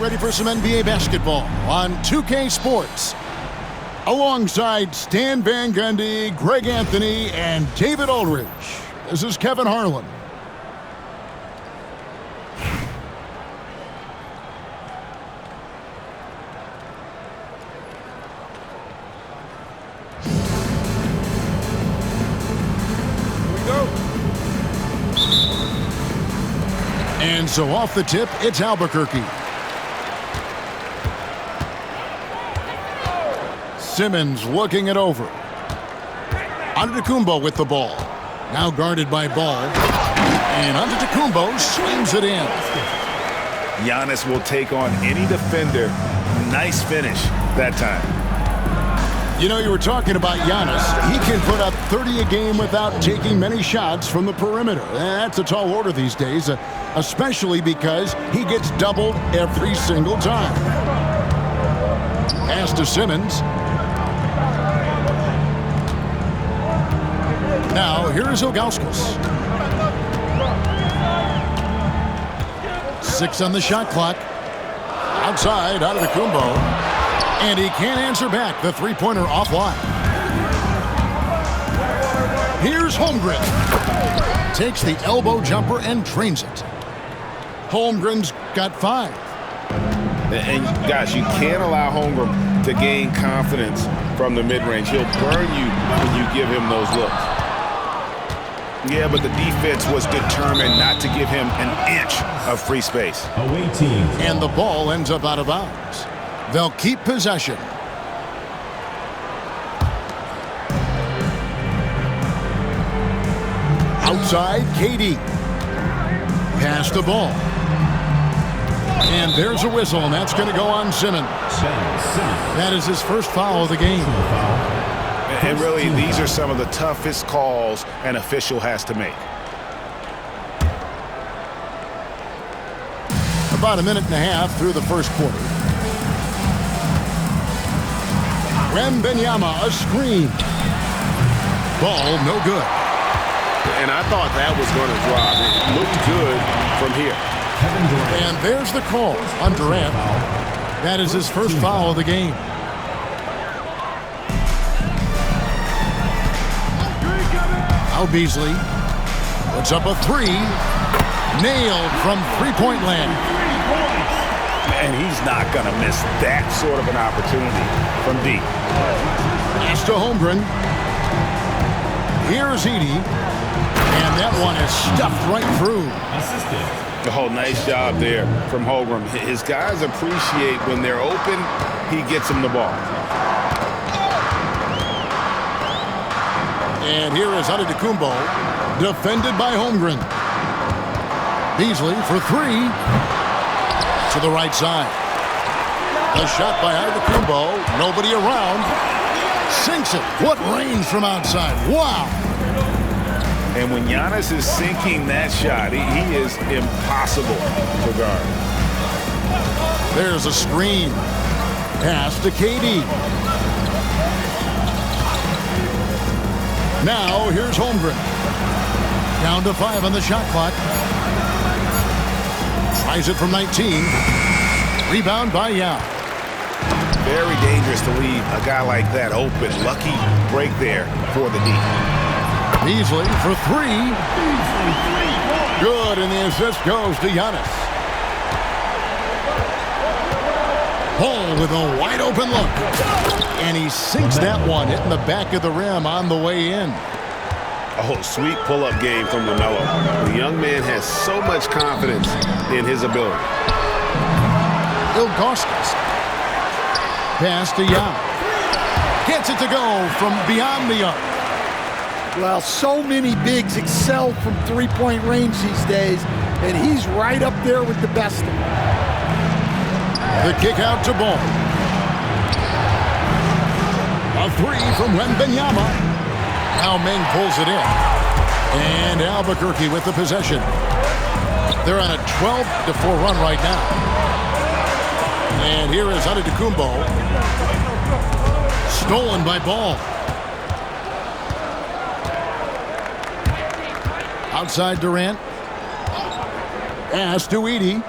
ready for some NBA basketball on 2K Sports. Alongside Stan Van Gundy, Greg Anthony, and David Aldridge, this is Kevin Harlan. And so off the tip, it's Albuquerque. Simmons looking it over. Antetokounmpo with the ball. Now guarded by Ball. And Antetokounmpo swings it in. Giannis will take on any defender. Nice finish that time. You know, you were talking about Giannis. He can put up 30 a game without taking many shots from the perimeter. That's a tall order these days, especially because he gets doubled every single time. Pass to Simmons. Now, here's Ilgauskas. 6 on the shot clock. Outside, out of the Antetokounmpo. And he can't answer back. The three-pointer offline. Here's Holmgren. Takes the elbow jumper and drains it. Holmgren's got 5. And guys, you can't allow Holmgren to gain confidence from the mid-range. He'll burn you when you give him those looks. Yeah, but the defense was determined not to give him an inch of free space. And the ball ends up out of bounds. They'll keep possession. Outside, KD. Pass the ball. And there's a whistle, and that's going to go on Simmons. That is his first foul of the game. And really, these are some of the toughest calls an official has to make. About a minute and a half through the first quarter. Wembanyama, a screen. Ball, no good. And I thought that was going to drop. It looked good from here. And there's the call on Durant. That is his first foul of the game. Now Beasley puts up a 3. Nailed from three-point land. And he's not going to miss that sort of an opportunity from deep. Pass to Holmgren. Here's Edey. And that one is stuffed right through. Oh, nice job there from Holmgren. His guys appreciate when they're open, he gets them the ball. And here is Antetokounmpo, defended by Holmgren. Beasley for 3. To the right side. The shot by Antetokounmpo. Nobody around. Sinks it. What range from outside. Wow. And when Giannis is sinking that shot, he is impossible to guard. There's a screen. Pass to KD. Now here's Holmgren. Down to 5 on the shot clock. Tries it from 19. Rebound by Yao. Very dangerous to leave a guy like that open. Lucky break there for the D. Beasley for 3. Good, and the assist goes to Giannis. Ball with a wide open look. And he sinks that one, hitting the back of the rim on the way in. Oh, sweet pull-up game from LaMelo. The young man has so much confidence in his ability. Ilgauskas. Pass to Yao. Gets it to go from beyond the arc. Well, so many bigs excel from three-point range these days, and he's right up there with the best of them. The kick out to Ball. A 3 from Wembanyama. Now Meng pulls it in. And Albuquerque with the possession. They're on a 12-4 run right now. And here is Antetokounmpo. Stolen by Ball. Outside Durant. Pass to Edey.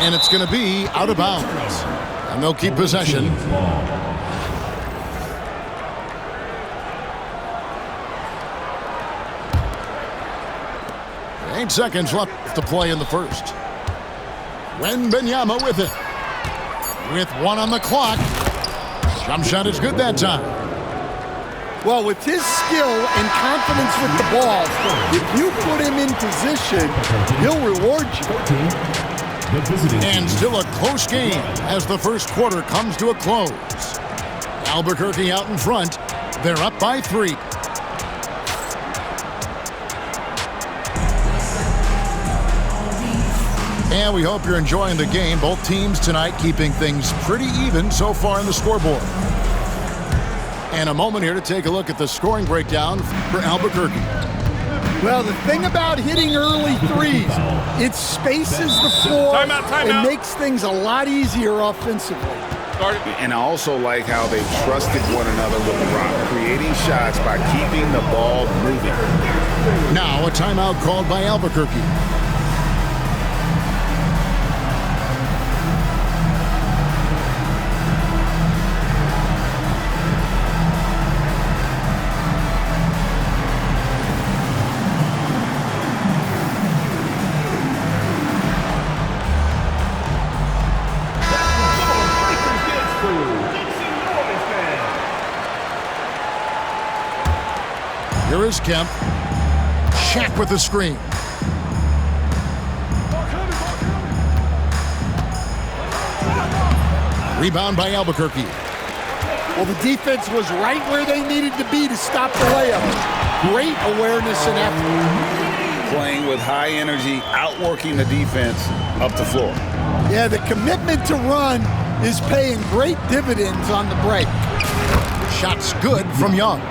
And it's going to be out of bounds. And they'll keep possession. 8 seconds left to play in the first. Wembanyama with it. With 1 on the clock. Jump shot is good that time. Well, with his skill and confidence with the ball, if you put him in position, he'll reward you. And still a close game as the first quarter comes to a close. Albuquerque out in front. They're up by 3. And we hope you're enjoying the game. Both teams tonight keeping things pretty even so far in the scoreboard. And a moment here to take a look at the scoring breakdown for Albuquerque. Well, the thing about hitting early threes, it spaces the floor and makes things a lot easier offensively. And I also like how they trusted one another with the rock, creating shots by keeping the ball moving. Now a timeout called by Albuquerque. Here is Kemp. Shaq with the screen. Rebound by Albuquerque. Well, the defense was right where they needed to be to stop the layup. Great awareness and effort. Playing with high energy, outworking the defense up the floor. Yeah, the commitment to run is paying great dividends on the break. Shots good from Young.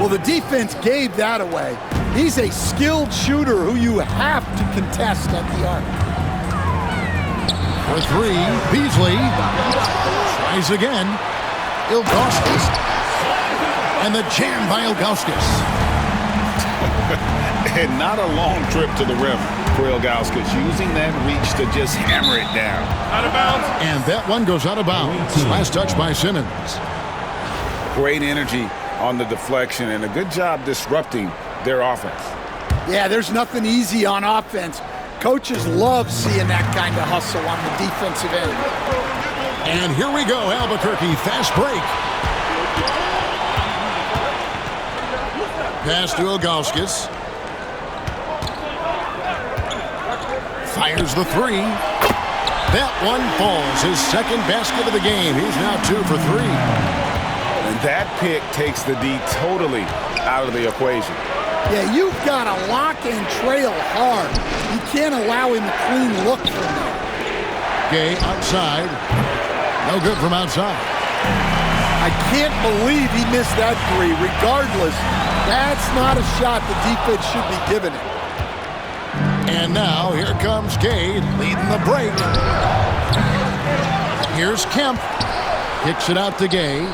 Well, the defense gave that away. He's a skilled shooter who you have to contest at the arc. For 3, Beasley tries again. Ilgauskas. And the jam by Ilgauskas. And not a long trip to the rim for Ilgauskas, using that reach to just hammer it down. Out of bounds. And that one goes out of bounds. Last touch by Simmons. Great energy on the deflection and a good job disrupting their offense. Yeah, there's nothing easy on offense. Coaches love seeing that kind of hustle on the defensive end. And here we go, Albuquerque, fast break. Pass to Ilgauskas. Fires the 3. That one falls. His second basket of the game. He's now 2 for 3. And that pick takes the D totally out of the equation. Yeah, you've got to lock and trail hard. You can't allow him a clean look from there. Gay outside. No good from outside. I can't believe he missed that 3. Regardless, that's not a shot the defense should be giving it. And now here comes Gay leading the break. Here's Kemp. Kicks it out to Gay.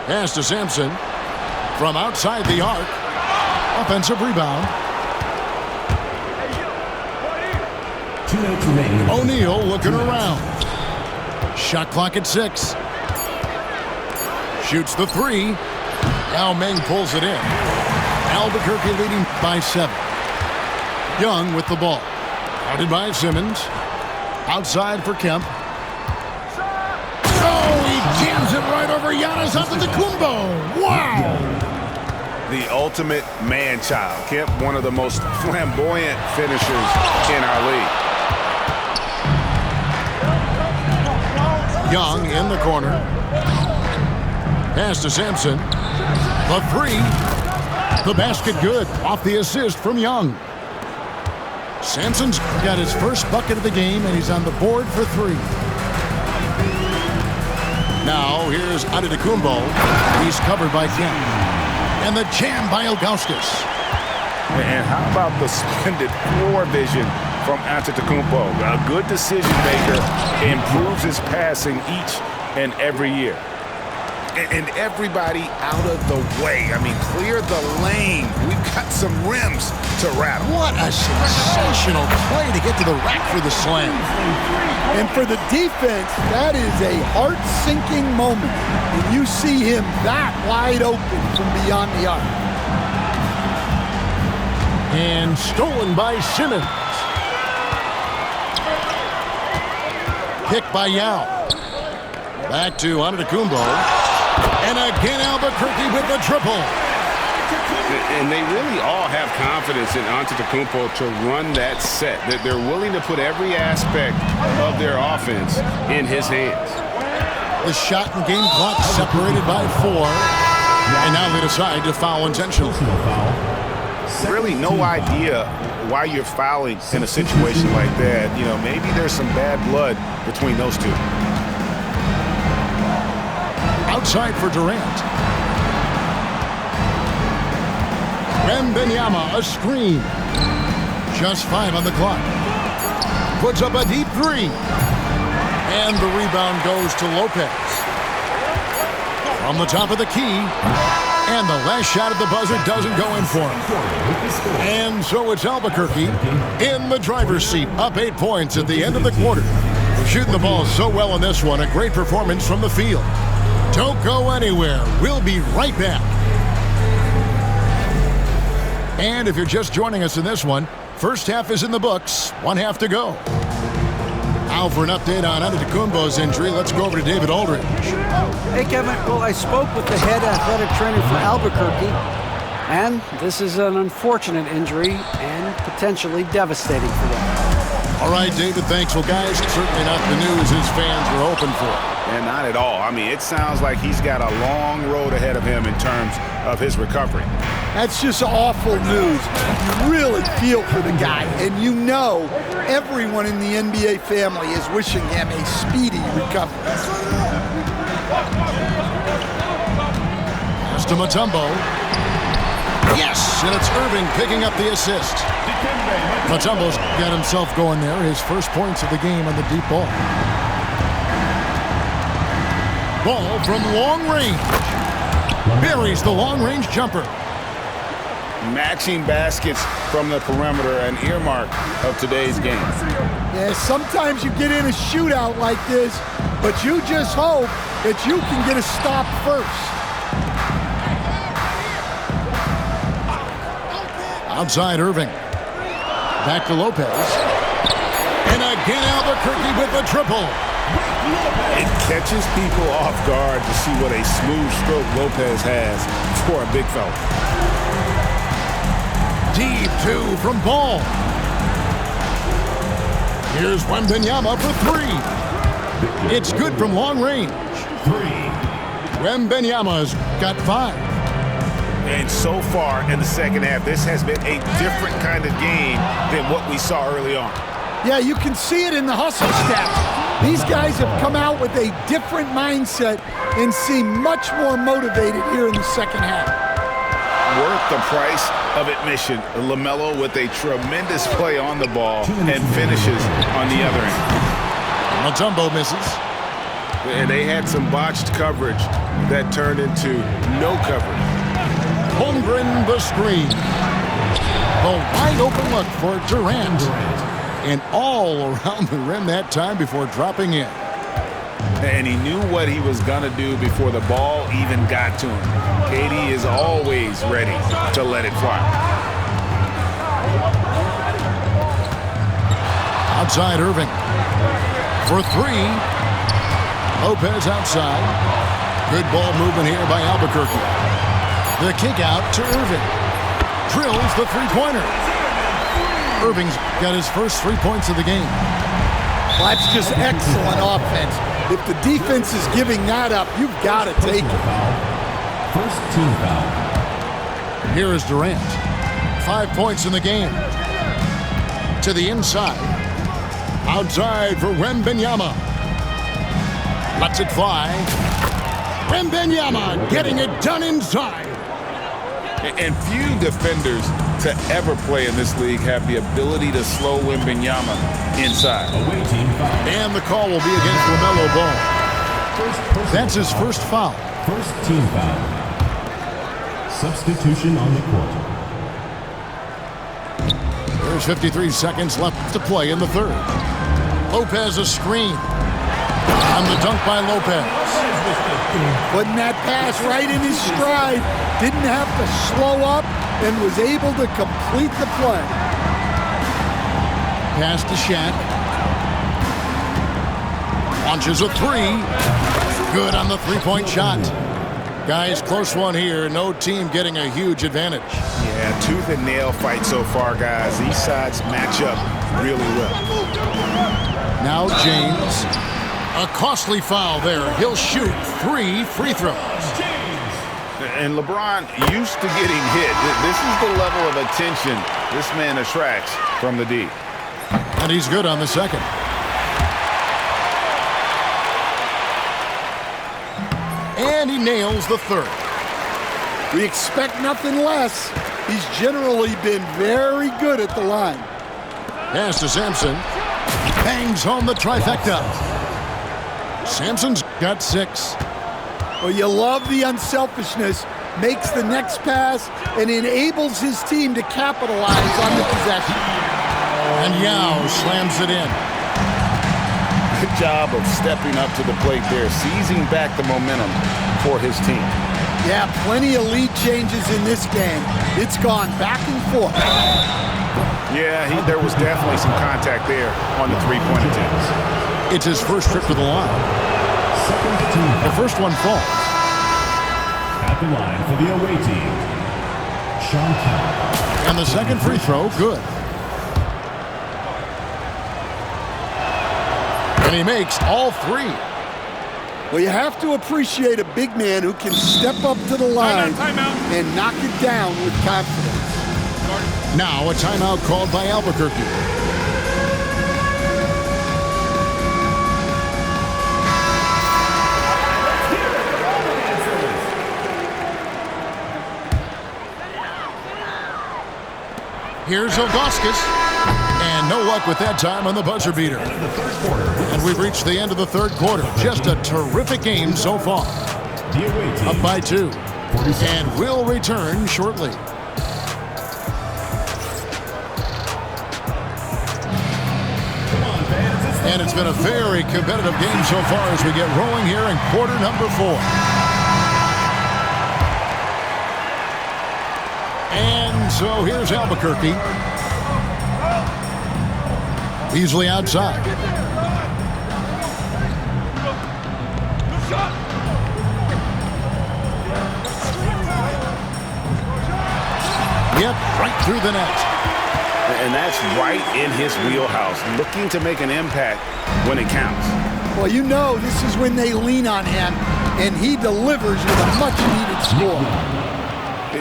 Pass to Sampson from outside the arc. Offensive rebound. O'Neal looking around. Shot clock at 6. Shoots the 3. Now Meng pulls it in. Albuquerque leading by 7. Young with the ball. Guarded by Simmons. Outside for Kemp. He jams it right over Giannis Antetokounmpo. Wow! The ultimate man-child. Kemp, one of the most flamboyant finishers in our league. Young in the corner. Pass to Sampson. The 3. The basket good. Off the assist from Young. Sampson's got his first bucket of the game, and he's on the board for 3. Now, here's Antetokounmpo. He's covered by Kemp. And the jam by Ilgauskas. And how about the splendid floor vision from Antetokounmpo? A good decision maker, improves his passing each and every year. And everybody out of the way. I mean, clear the lane. We've got some rims to rattle. What a sensational play to get to the rack for the slam. And for the defense, that is a heart-sinking moment when you see him that wide open from beyond the arc. And stolen by Simmons. Pick by Yao. Back to Antetokounmpo. And again Albuquerque with the triple. And they really all have confidence in Antetokounmpo to run that set. That they're willing to put every aspect of their offense in his hands. The shot and game clock separated by 4. And now they decide to foul intentionally. Really no idea why you're fouling in a situation like that. You know, maybe there's some bad blood between those two. Outside for Durant. Wembanyama, a screen. Just 5 on the clock. Puts up a deep 3. And the rebound goes to Lopez. From the top of the key. And the last shot at the buzzer doesn't go in for him. And so it's Albuquerque in the driver's seat, up 8 points at the end of the quarter. They're shooting the ball so well in this one. A great performance from the field. Don't go anywhere. We'll be right back. And if you're just joining us in this one, first half is in the books. 1 half to go. Now for an update on Antetokounmpo's injury, let's go over to David Aldridge. Hey, Kevin. Well, I spoke with the head athletic trainer for Albuquerque, and this is an unfortunate injury and potentially devastating for them. All right, David, thanks. Well, guys, certainly not the news his fans were hoping for. And not at all. I mean, it sounds like he's got a long road ahead of him in terms of his recovery. That's just awful news. You really feel for the guy, and you know everyone in the NBA family is wishing him a speedy recovery. Pass to Mutombo. Yes, and it's Irving picking up the assist. Mutombo's got himself going there. His first points of the game on the deep ball. Ball from long range. Buries the long-range jumper. Matching baskets from the perimeter, an earmark of today's game. Yeah, sometimes you get in a shootout like this, but you just hope that you can get a stop first. Outside Irving. Back to Lopez. And again Albuquerque with the triple. It catches people off guard to see what a smooth stroke Lopez has for a big fella. Deep 2 from Ball. Here's Wembanyama for 3. It's good from long range. Wembanyama's got 5. And so far in the second half, this has been a different kind of game than what we saw early on. Yeah, you can see it in the hustle stats. These guys have come out with a different mindset and seem much more motivated here in the second half. Worth the price of admission. LaMelo with a tremendous play on the ball and finishes on the other end. Mutombo misses. And they had some botched coverage that turned into no coverage. Holmgren the screen. The wide open look for Durant. And all around the rim that time before dropping in. And he knew what he was going to do before the ball even got to him. KD is always ready to let it fly. Outside Irving. For 3. Lopez outside. Good ball movement here by Albuquerque. The kick out to Irving. Drills the three-pointer. Irving's got his first 3 points of the game. Well, that's just excellent offense. If the defense is giving that up, you've got to take it. First team foul. Here is Durant. 5 points in the game. To the inside. Outside for Wembanyama. Lets it fly. Wembanyama getting it done inside. And few defenders to ever play in this league have the ability to slow Wembanyama inside. And the call will be against LaMelo Ball. That's his first foul. First team foul. Substitution on the court. There's 53 seconds left to play in the third. Lopez a screen. And the dunk by Lopez. Putting that pass right in his stride. Didn't have to slow up and was able to complete the play. Pass to Shaq. Launches a three. Good on the three-point shot. Guys, close one here. No team getting a huge advantage. Yeah, tooth and nail fight so far, guys. These sides match up really well. Now James. A costly foul there. He'll shoot 3 free throws. And LeBron used to getting hit. This is the level of attention this man attracts from the D. And he's good on the second. And he nails the third. We expect nothing less. He's generally been very good at the line. Pass to Sampson. Bangs home the trifecta. Sampson's got 6. Well, you love the unselfishness. Makes the next pass and enables his team to capitalize on the possession. And Yao slams it in. Good job of stepping up to the plate there, seizing back the momentum for his team. Yeah, plenty of lead changes in this game. It's gone back and forth. Yeah, there was definitely some contact there on the three-point attempts. It's his first trip to the line. The first one falls. At the line for the away team, Sean Kemp. And the second free throw, good. And he makes all 3. Well, you have to appreciate a big man who can step up to the line and knock it down with confidence. Now a timeout called by Albuquerque. Here's Ilgauskas, and no luck with that time on the buzzer beater. And we've reached the end of the third quarter. Just a terrific game so far. Up by 2, and we'll return shortly. And it's been a very competitive game so far as we get rolling here in quarter number 4. And so here's Albuquerque. Beasley outside. Yep, right through the net. And that's right in his wheelhouse, looking to make an impact when it counts. Well, you know this is when they lean on him, and he delivers with a much-needed score.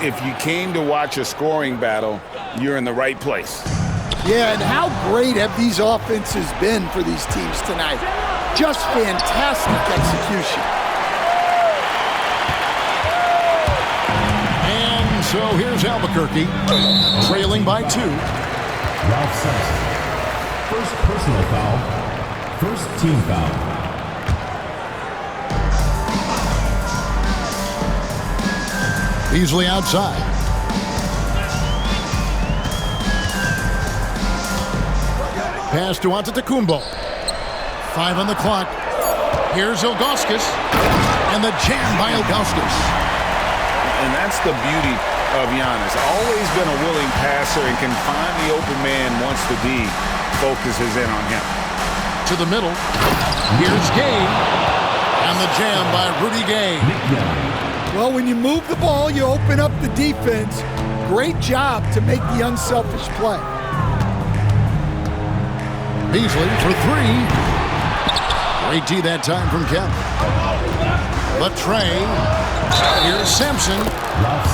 If you came to watch a scoring battle, you're in the right place. Yeah, and how great have these offenses been for these teams tonight? Just fantastic execution. And so here's Albuquerque, trailing by 2. Ralph Sampson. First personal foul. First team foul. Beasley outside. Pass to Antetokounmpo. 5 on the clock. Here's Ilgauskas. And the jam by Ilgauskas. And that's the beauty of Giannis. Always been a willing passer and can find the open man once the D focuses in on him. To the middle. Here's Gay. And the jam by Rudy Gay. Well, when you move the ball, you open up the defense. Great job to make the unselfish play. Beasley for 3. Great D that time from Kemp. The tray. Here's Sampson.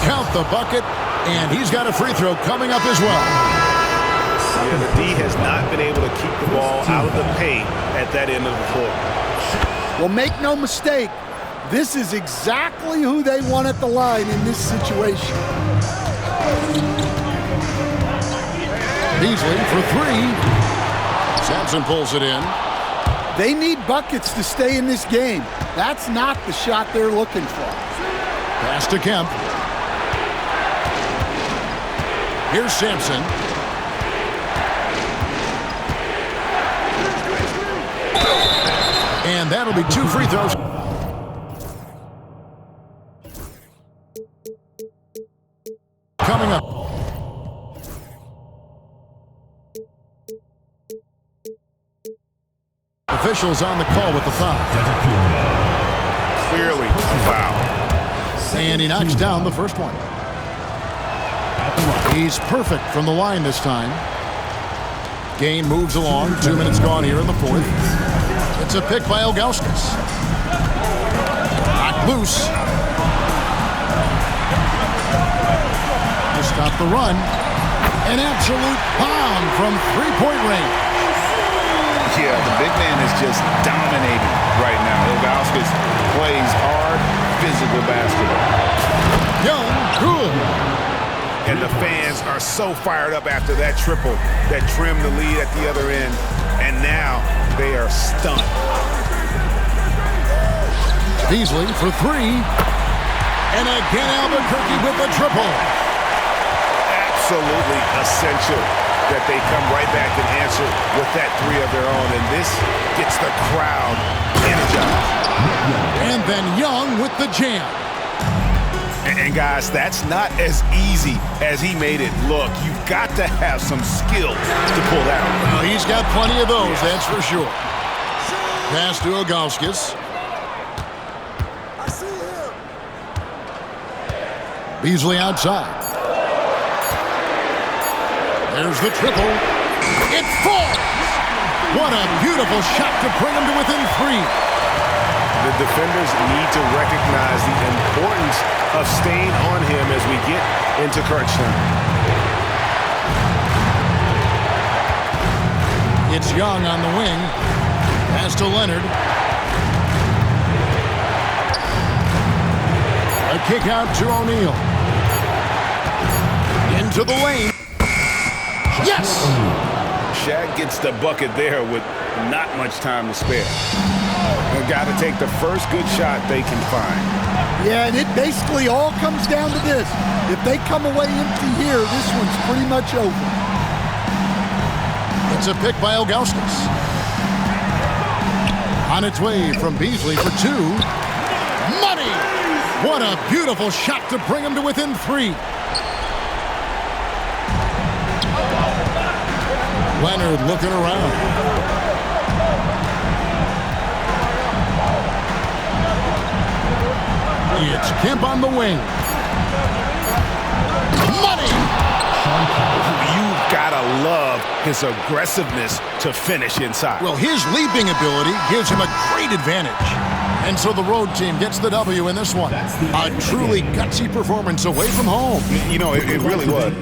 Count the bucket. And he's got a free throw coming up as well. Yeah, the D has not been able to keep the ball out of the paint at that end of the court. Well, make no mistake. This is exactly who they want at the line in this situation. Beasley for 3. Sampson pulls it in. They need buckets to stay in this game. That's not the shot they're looking for. Pass to Kemp. Here's Sampson. And that'll be 2 free throws. Coming up. Officials on the call with the foul. Clearly a foul. And he knocks down the first one. He's perfect from the line this time. Game moves along. 2 minutes gone here in the fourth. It's a pick by Ilgauskas. Knocked loose. To stop the run. An absolute bomb from three-point range. Yeah, the big man is just dominating right now. Ilgauskas plays hard, physical basketball. Young, good. And the fans are so fired up after that triple that trimmed the lead at the other end. And now they are stunned. Beasley for 3. And again, Albuquerque with the triple. Absolutely essential that they come right back and answer with that 3 of their own. And this gets the crowd energized. And then Young with the jam. And guys, that's not as easy as he made it look. You've got to have some skills to pull that off. Well, he's got plenty of those, that's for sure. Pass to Ilgauskas. Beasley outside. There's the triple. It falls! What a beautiful shot to bring him to within 3. The defenders need to recognize the importance of staying on him as we get into crunch time. It's Young on the wing. Pass to Leonard. A kick out to O'Neal. Into the lane. Yes! Shaq gets the bucket there with not much time to spare. They've got to take the first good shot they can find. Yeah, and it basically all comes down to this. If they come away empty here, this one's pretty much over. It's a pick by Ilgauskas. On its way from Beasley for 2. Money! What a beautiful shot to bring him to within 3. Leonard looking around. It's Kemp on the wing. Money! You've got to love his aggressiveness to finish inside. Well, his leaping ability gives him a great advantage. And so the road team gets the W in this one. A truly gutsy performance away from home. You know, it really was.